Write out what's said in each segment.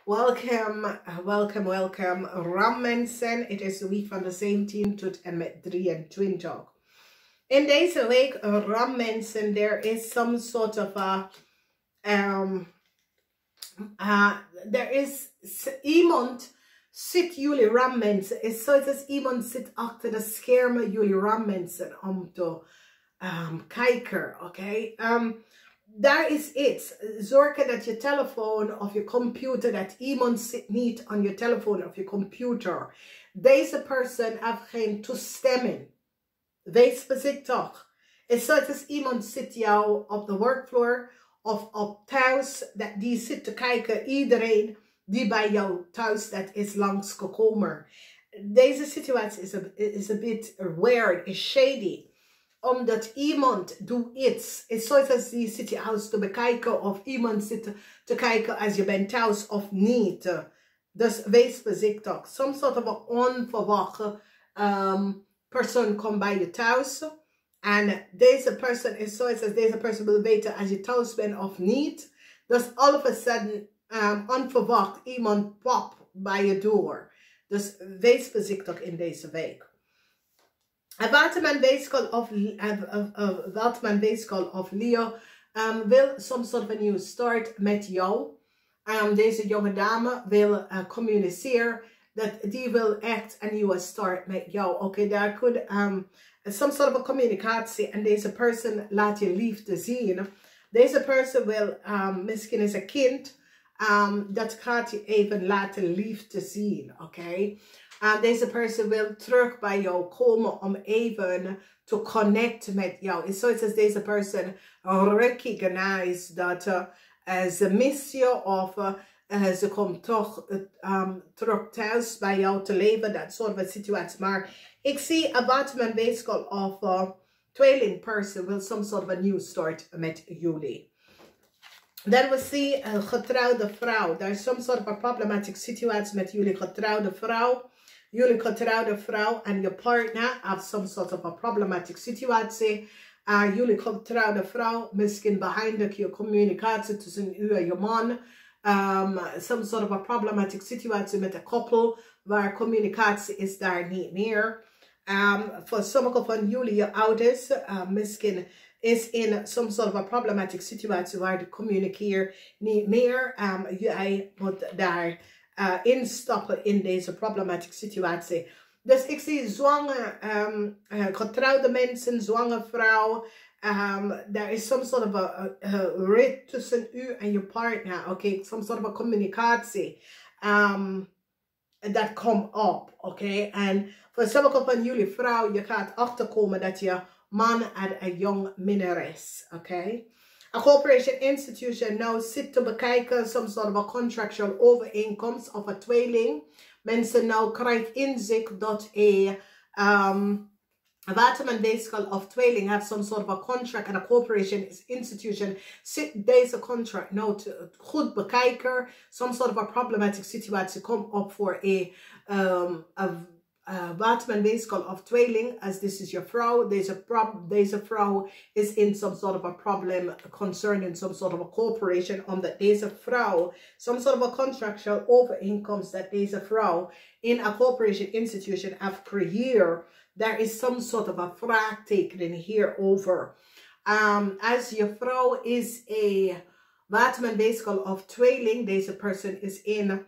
Welcome, welcome. Ram mensen. Het is de week van de 17 tot en met 23. In deze week, Ram mensen, there is some sort of there is iemand zit jullie Ram mensen. Is zoiets als iemand zit achter de schermen jullie Ram mensen om te kijken, oké? Daar is iets. Zorgen dat je telefoon of je computer, dat iemand zit niet aan je telefoon of je computer. Deze persoon heeft geen toestemming. Wees voorzichtig. Het is als iemand zit jou op de workvloer of op thuis, dat die zit te kijken, iedereen die bij jou thuis dat is langsgekomen. Deze situatie is een bit weird, is shady. Omdat iemand doet iets. Het is zoals als die zit je huis te bekijken of iemand zit te kijken als je bent thuis of niet. Dus wees voorzichtig. Soms soort van onverwachte persoon komt bij je thuis. En deze persoon is zoals als deze persoon wil weten als je thuis bent of niet. Dus all of a sudden onverwacht iemand pop bij je door. Dus wees voorzichtig in deze week. Waterman Weeskal of Leo wil some sort of a new start met jou. Deze jonge dame wil communiceren dat die wil echt een nieuwe start met jou. Oké, daar could some sort of a communicatie en deze persoon laat je liefde zien. Deze persoon wil misschien is een kind dat gaat je even laten liefde zien. Oké. Deze persoon wil terug bij jou komen om even te connecten met jou. Het is zoals als deze persoon recognize dat ze mist je of ze komt toch terug thuis bij jou te leven. Dat soort van situatie. Maar ik zie een Waterman Weeskal of tweeling person wil some sort of a new start met jullie. Then we see een getrouwde vrouw. There is some sort of a problematic situatie met jullie getrouwde vrouw. Jullie getrouwde vrouw en je partner have some sort of a problematic situatie. Jullie getrouwde vrouw, misschien behind je communicatie tussen u en je man. Some sort of a problematic situatie met een koppel waar communicatie is daar niet meer. Voor sommige van jullie, je ouders, misschien is in some sort of a problematic situatie waar de communiceer niet meer. Jij moet daar instappen in deze problematische situatie. Dus ik zie zwanger, getrouwde mensen, zwanger vrouw. There is some sort of a rit tussen u en je partner. Okay, some sort of a communicatie. Dat komt op. Oké, en voor sommige van jullie vrouw, je gaat achterkomen dat je man een jong minnares. Oké. A corporation institution nou zit te bekijken some sort of a contractual overeenkomst of a tweeling. Mensen nou krijgen inzicht dat a Waterman Weeskal of tweeling have some sort of a contract and a corporation institution zit deze contract nou te goed bekijken. Some sort of a problematic situatie komt op voor Waterman Weeskal of tweeling, as this is your vrouw. Deze vrouw is in some sort of a problem concerning some sort of a corporation, omdat deze vrouw, some sort of a contractual overeenkomst dat deze vrouw in a corporation institution have creëerd. There is some sort of a vraagteken hierover. As je vrouw is a Waterman Weeskal of tweeling, deze person is in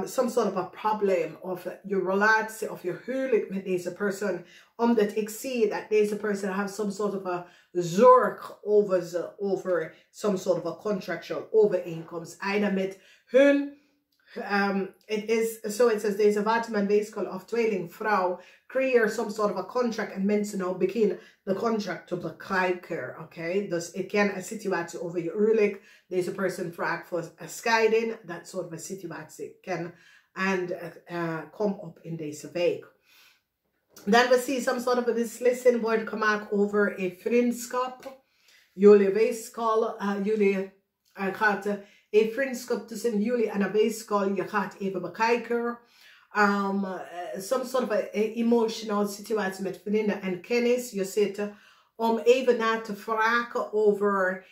some sort of a problem of your relatie of your huwelijk met deze persoon. Omdat ik zie dat deze persoon have some sort of a zorg over some sort of a contractual overeenkomst. Either met hun, it is so it says deze Waterman Weeskal of tweeling vrouw creëer some sort of a contract en mensen nou beginnen de contract te bekijken. Oké, dus ik ken een situatie over je huwelijk. Deze persoon vraagt voor een scheiding. Dat soort van situatie ken en kom op in deze week. Dan we zien some sort of a beslissing wordt gemaakt over een vriendschap. Jullie Weeskal, jullie gaat een vriendschap tussen jullie en een Weeskal. Je gaat even bekijken. Some sort of a emotional situatie met vrienden en kennis. Je zit om even na te vragen over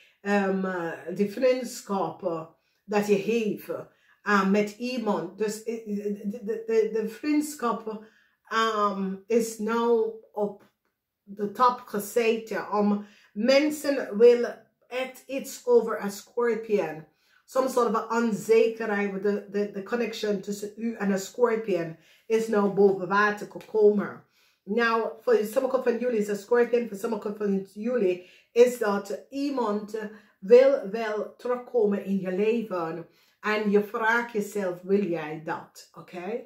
de vriendschap dat je heeft. met iemand. Dus de vriendschap is nou op de top gezeten. Mensen willen echt iets over een Scorpion. Some sort of onzekerheid, de connection tussen u en een Scorpion is nou boven water gekomen. Nou, voor sommige van jullie is een Scorpion, voor sommige van jullie is dat iemand wil wel terugkomen in je leven. En je vraagt jezelf, wil jij dat? Oké?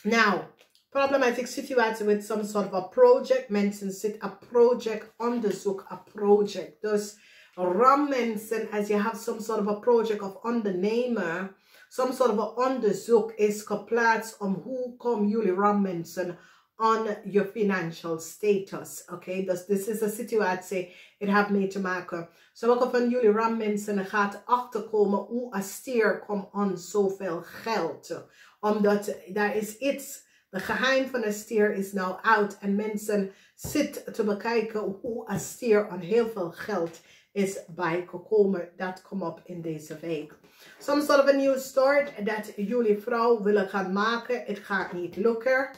Nou, problematic situatie with some sort of a project. Mensen zit a project onderzoek, a project. Dus ram mensen, als je hebt some sort of a project of ondernemen, some sort of a onderzoek is geplaatst om hoe komen jullie ram mensen on your financial status. Oké, dus dit is een situatie, het heeft mee te maken. Sommige van jullie ram mensen gaat achterkomen hoe een stier komt aan zoveel geld. Omdat daar is iets, de geheim van een stier is nou out. En mensen zitten te bekijken hoe een stier aan heel veel geld is bijgekomen. Dat komt op in deze week. Some sort of a new start dat jullie vrouw willen gaan maken. Het gaat niet lukken.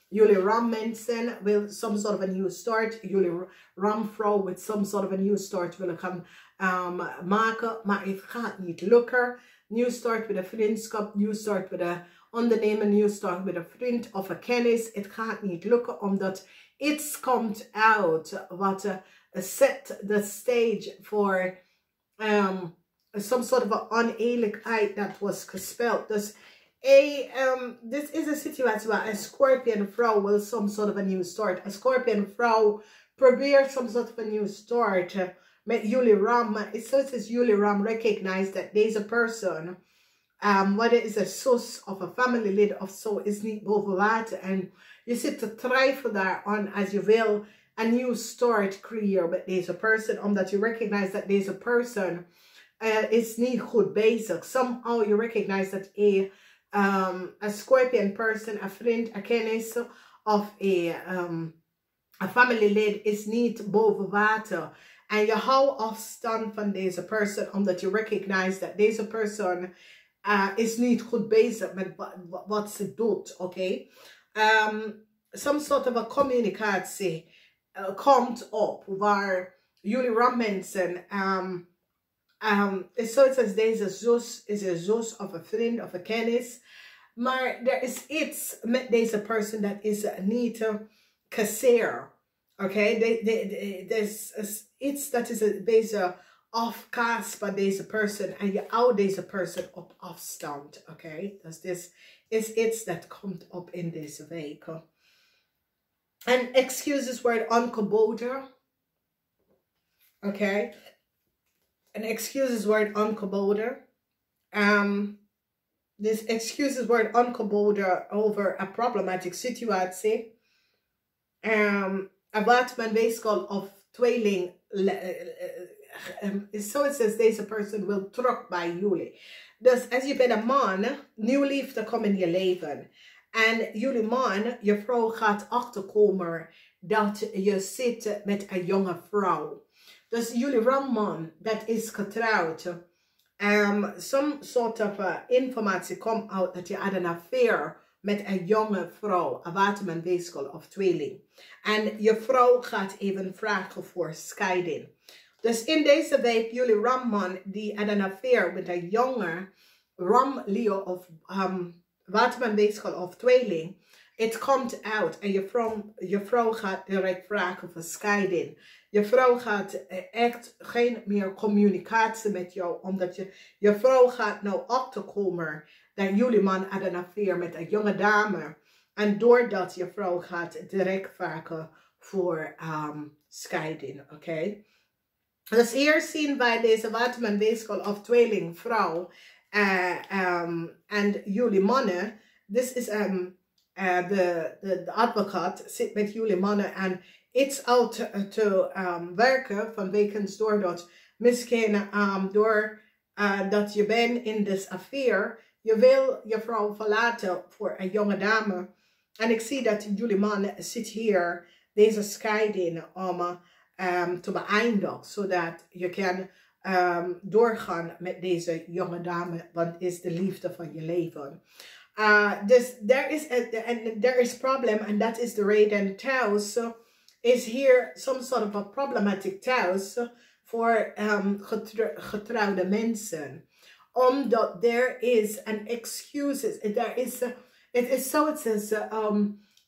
Jullie ram mensen wil some sort of a new start. Jullie ram vrouw with some sort of a new start willen gaan maken. Maar het gaat niet lukken. New start met een vriendschap. New start met een ondernemer. New start met een vriend of een kennis. Het gaat niet lukken omdat iets komt uit wat set the stage for some sort of oneerlijkheid dat was gespeld. Dus this is a situation waar een Scorpion vrouw wil some sort of a new start. Een Scorpion vrouw probeert some sort of a new start met jullie ram. Maar it's so as jullie ram recognize that deze person, whether it's a zus of a family lid of zo, is niet boven water. En je zit te twijfelen daaraan als je wil een new start creëren met deze person. Omdat je recognize dat deze person is niet goed bezig. Somehow you recognize that a Scorpion person, a vriend, a kennis of a family lid is niet boven water. En je houdt afstand van deze person omdat je recognize dat deze person is niet goed bezig met wat ze doet. Oké? Some sort of a communicatie komt op waar jullie ram mensen is zoiets als deze zus is een zus of een vriend of een kennis. Maar er is iets met deze person dat is niet kasseer. Oké? Er is iets dat is bezig afkaast van deze person. En je houdt deze person op afstand. Oké? Dus dit is iets dat komt op in deze week. En excuses wordt aangeboden. Oké? En excuses worden aangeboden. Dus excuses worden aangeboden over een problematic situatie. Wat men weeskal of tweeling is zoiets als deze person wil terug bij jullie. Dus als je bent een man, nieuw liefde komt in je leven. En jullie man, je vrouw gaat achterkomen dat je zit met een jonge vrouw. Dus jullie ramman, dat is getrouwd. Some sort of informatie komt uit dat je had een affair met een jonge vrouw, een watermanweeskel of tweeling. En je vrouw gaat even vragen voor scheiding. Dus in deze week, jullie ramman die had een affair met een jonge ramleo of watermanweeskel of tweeling. Het komt uit en je vrouw gaat direct vragen voor scheiding. Je vrouw gaat echt geen meer communicatie met jou. Omdat je vrouw gaat nou achterkomen dat jullie man had een affair met een jonge dame. En doordat je vrouw gaat direct vragen voor scheiding. Oké? Dus hier zien wij deze watermanweeskel of tweeling vrouw. En jullie mannen. Dit is de advocaat zit met jullie mannen en iets uit te werken vanwege doordat misschien dat je bent in deze affair, je wil je vrouw verlaten voor een jonge dame. En ik zie dat jullie man zit hier deze scheiding om te beëindigen, zodat je kan doorgaan met deze jonge dame, want is de liefde van je leven. Dus there is problem, and that is the reden thuis is here some sort of a problematic thuis voor getrouwde mensen. Omdat there is an excuses, het is zoiets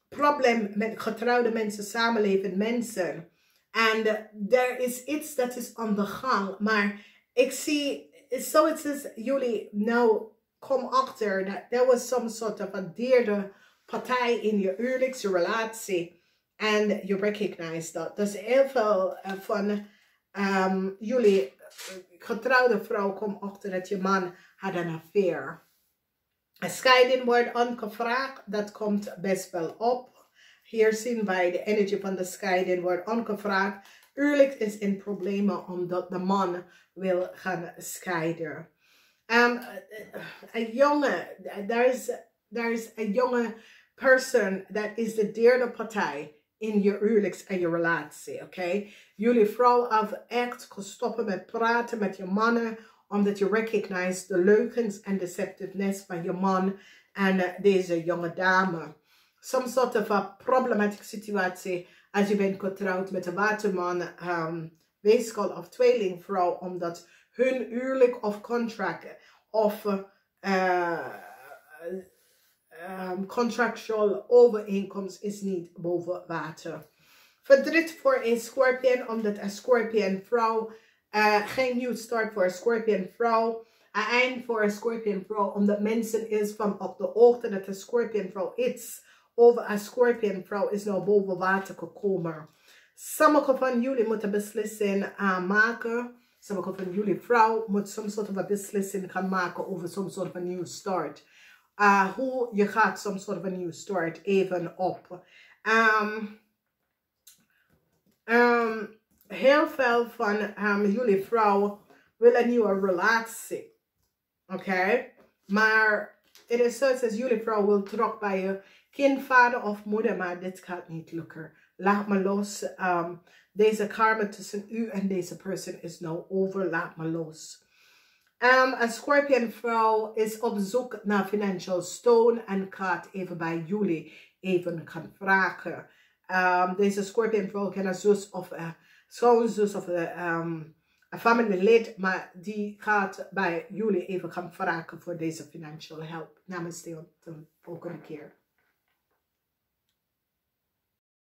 probleem met getrouwde mensen, samenlevend mensen. En er is iets dat is aan de gang. Maar ik zie, zoiets is jullie nou kom achter dat there was some sort of a derde partij in je huwelijkse relatie. En je recognize dat. Dus heel veel van jullie getrouwde vrouw komt achter dat je man had een affair. Een scheiding wordt ongevraagd, dat komt best wel op. Hier zien wij de energie van de scheiding wordt ongevraagd. Huwelijk is in problemen omdat de man wil gaan scheiden. Een jonge, there is a jonge person that is de derde partij in je huwelijks en je relatie, oké? Jullie vrouw af echt stoppen met praten met je mannen, omdat je recognize de leugens en deceptiveness van je man en deze jonge dame. Some sort of a problematic situatie als je bent getrouwd met een waterman, weeskal of tweelingvrouw, omdat hun huwelijk of contract of contractual overeenkomst is niet boven water. Verdriet voor een Scorpion, omdat een Scorpion vrouw geen nieuw start voor een Scorpion vrouw. Een eind voor een Scorpion vrouw, omdat mensen is van op de hoogte dat een Scorpion vrouw iets over een Scorpion vrouw is nou boven water gekomen. Sommige van jullie moeten beslissing maken. Sommige van jullie vrouw moet some sort of a beslissing gaan maken over some sort of a new start. Hoe je gaat some sort of a new start even op. Heel veel van jullie vrouw willen een nieuwe relatie. Oké? Maar het is zoals als jullie vrouw wil terug bij je kindvader of moeder, maar dit gaat niet lukken. Laat me los. Deze karma tussen u en deze persoon is nou over. Laat me los. Een Scorpion vrouw is op zoek naar financial steun en gaat even bij jullie even gaan vragen. Deze Scorpion vrouw kan een zus of schoonzus of een familielid, maar die gaat bij jullie even gaan vragen voor deze financial help. Namaste, tot de volgende keer.